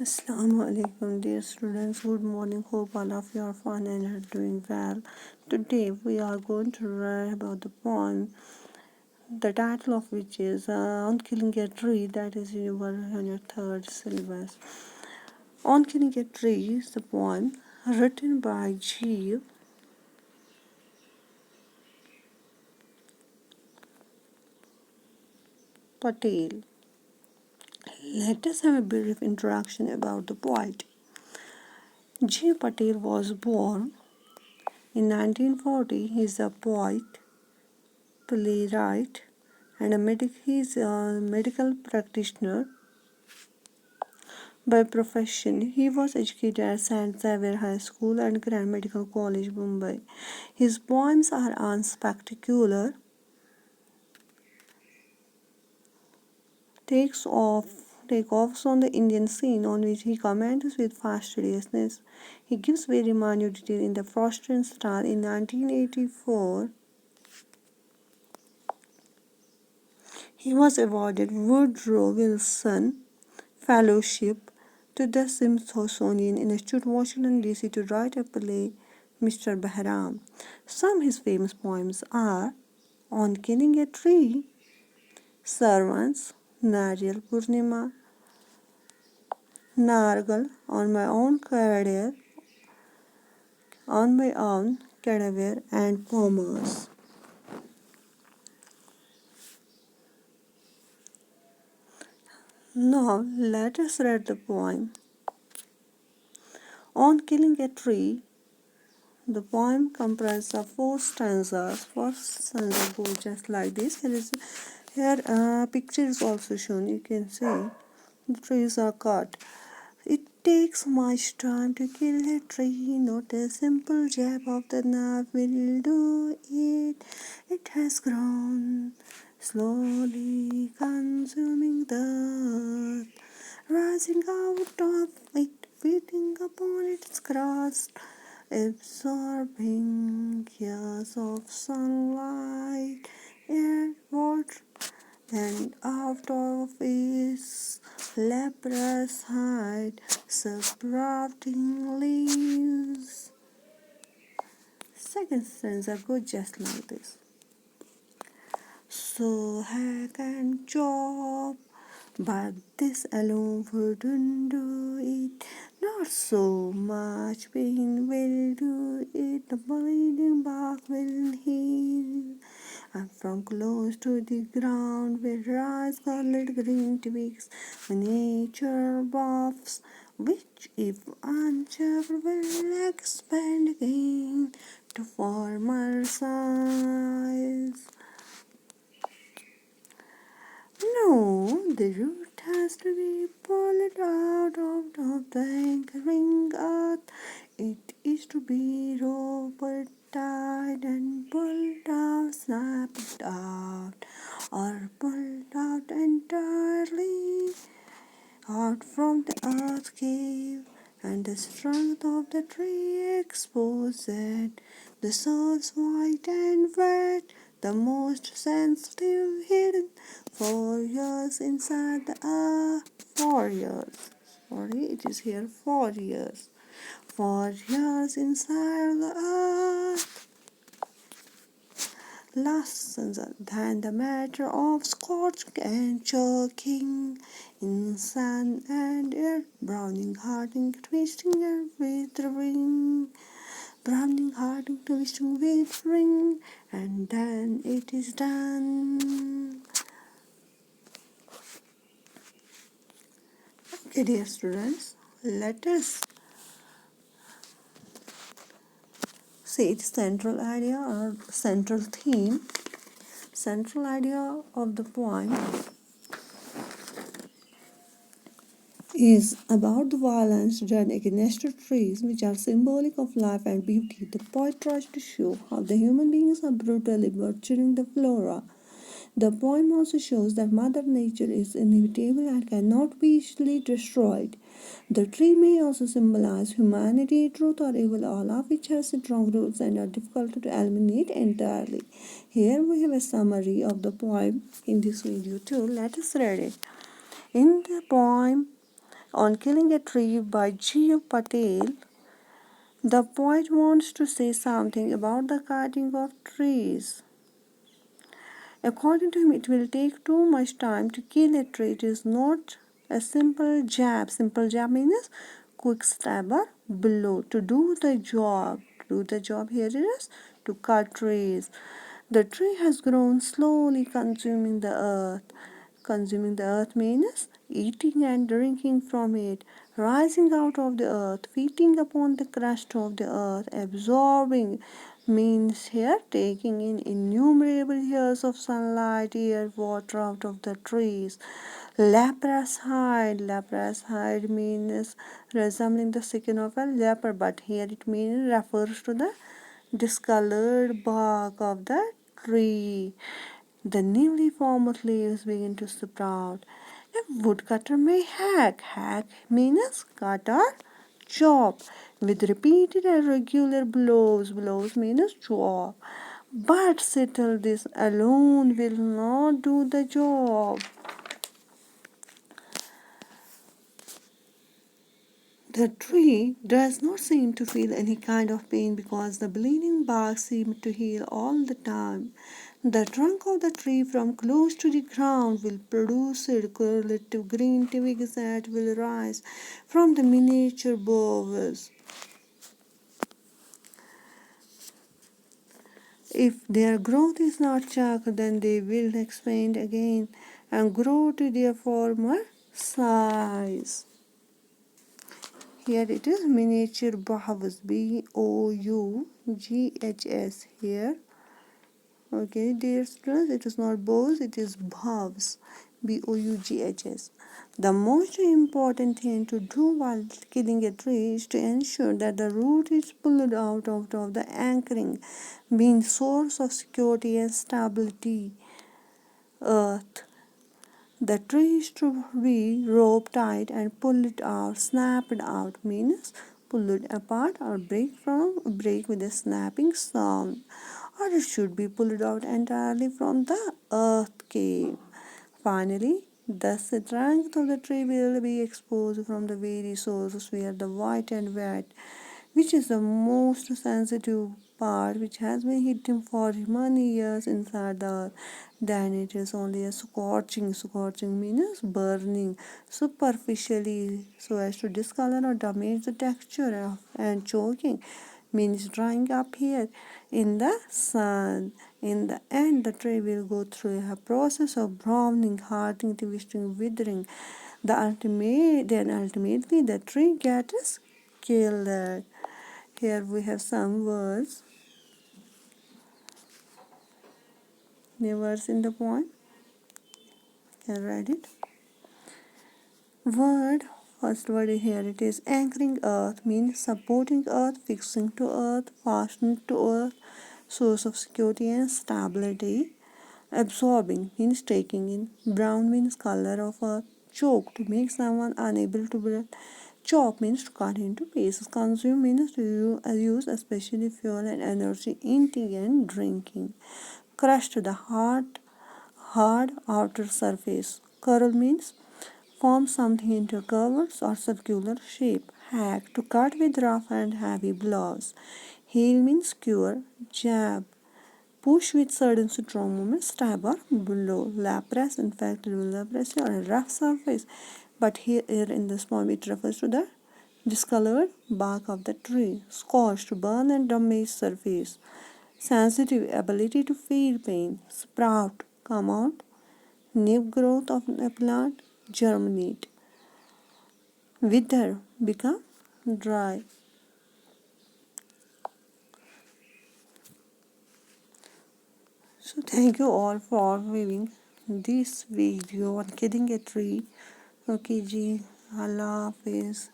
Assalamu alaikum, dear students. Good morning. Hope all of you are fine and are doing well. Today we are going to read about the poem, the title of which is On Killing a Tree, that is on your third syllabus. On Killing a Tree is the poem written by G. Patel. Let us have a brief introduction about the poet. G. Patel was born in 1940. He is a poet, playwright, and he is a medical practitioner by profession. He was educated at St. Xavier High School and Grand Medical College, Mumbai. His poems are unspectacular takes off takeoffs on the Indian scene, on which he comments with fastidiousness. He gives very minute detail in the Frostian style. In 1984, he was awarded Woodrow Wilson Fellowship to the Smithsonian Institute, Washington, D.C. to write a play, Mr. Bahram. Some of his famous poems are On Killing a Tree, Servants, Nariyal Purnima, Nargal, On My Own Career, On My Own Cadaver, and Commerce. Now let us read the poem. On Killing a Tree, the poem comprises of 4 stanzas. First stanza goes just like this. Here a picture is also shown. You can see the trees are cut. It takes much time to kill a tree. Not a simple jab of the knife will do it. It has grown, slowly consuming the earth, rising out of it, beating upon its crust, absorbing years of sunlight, air, water, and out of its leprous hide, sprouting leaves. Second stanza goes just like this. So hack and chop, but this alone wouldn't do it. Not so much pain will do it. The bleeding bark will heal. And from close to the ground will rise scarlet green twigs, nature buffs, which if unchecked will expand again to former size. No, the root has to be pulled out of the anchoring earth. It is to be roped tight and pulled out, snapped out, or pulled out entirely out from the earth cave, and the strength of the tree exposed, the soul's white and wet, the most sensitive hidden 4 years inside the earth. 4 years. Sorry, it is here 4 years. 4 years inside the earth. Last stanza. Then the matter of scorching and choking in sun and air, browning, hardening, twisting and withering, browning, hardening, twisting, withering, and then it is done. Okay, dear students, let us see its central idea or central theme. Central idea of the poem is about the violence done against the trees, which are symbolic of life and beauty. The poet tries to show how the human beings are brutally butchering the flora. The poem also shows that Mother Nature is inevitable and cannot be easily destroyed. The tree may also symbolize humanity, truth or evil, all of which have strong roots and are difficult to eliminate entirely. Here we have a summary of the poem in this video too. Let us read it. In the poem, On Killing a Tree by G. Patel, the poet wants to say something about the cutting of trees. According to him, it will take too much time to kill a tree. It is not a simple jab. Simple jab means quick stab or blow. To do the job. To do the job here is to cut trees. The tree has grown slowly, consuming the earth. Consuming the earth means eating and drinking from it, rising out of the earth, feeding upon the crust of the earth, absorbing means here taking in innumerable years of sunlight, air, water out of the trees. Leprous hide means resembling the skin of a leper, but here it means refers to the discolored bark of the tree. The newly formed leaves begin to sprout. A woodcutter may hack. Hack means cut or chop with repeated and regular blows. Blows means chop. But settle this alone will not do the job. The tree does not seem to feel any kind of pain because the bleeding bark seems to heal all the time. The trunk of the tree from close to the ground will produce curlitive green twigs that will rise from the miniature boughs. If their growth is not checked, then they will expand again and grow to their former size. Here it is miniature boughs, Boughs here. Okay, dear students, it is not boughs, it is boughs, Boughs. The most important thing to do while killing a tree is to ensure that the root is pulled out of the anchoring, being source of security and stability. Earth. The tree is to be rope tied and pulled out, snapped out means pulled apart or break with a snapping sound, or it should be pulled out entirely from the earth cave. Finally, the strength of the tree will be exposed from the very sources where the white and wet, which is the most sensitive part, which has been hidden for many years inside the earth. Then it is only a scorching. Scorching means burning superficially so as to discolor or damage the texture of, and choking means drying up here in the sun. In the end, the tree will go through a process of browning, hardening, twisting, withering. Then ultimately the tree gets killed. Here we have some words. The words in the poem. Can write it. Word. First word here it is anchoring earth means supporting earth, fixing to earth, fastening to earth, source of security and stability. Absorbing means taking in. Brown means color of earth. Choke to make someone unable to breathe. Chop means to cut into pieces. Consume means to use especially fuel and energy in tea and drinking. Crushed the hard outer surface. Curl means form something into a curved or circular shape. Hack to cut with rough and heavy blows. Heal means cure. Jab push with sudden strong movement, stab or blow. Lapras, in fact, it will leprosy or a rough surface. But here in this poem, it refers to the discolored bark of the tree. Scorch, to burn and damage surface. Sensitive, ability to feel pain. Sprout, come out. New growth of a plant, germinate. Wither, become dry. So thank you all for viewing this video on killing a tree. Okay, ji. Allah Hafiz.